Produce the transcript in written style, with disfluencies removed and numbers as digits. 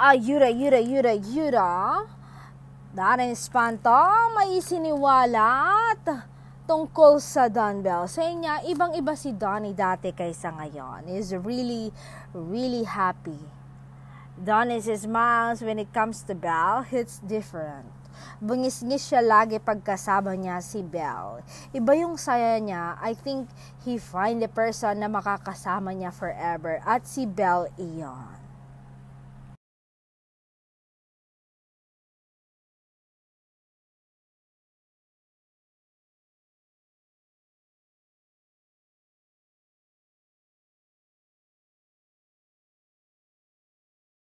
Ayura. Daring espanto, may isiniwalat tungkol sa Don Bell. Sa niya, ibang-iba si Donnie dati kaysa ngayon. He's really happy. Donnie's smiles when it comes to Bell, it's different. Bungis-ngis siya lagi pagkasama niya si Bell. Iba yung saya niya. I think he find the person na makakasama niya forever. At si Bell iyon.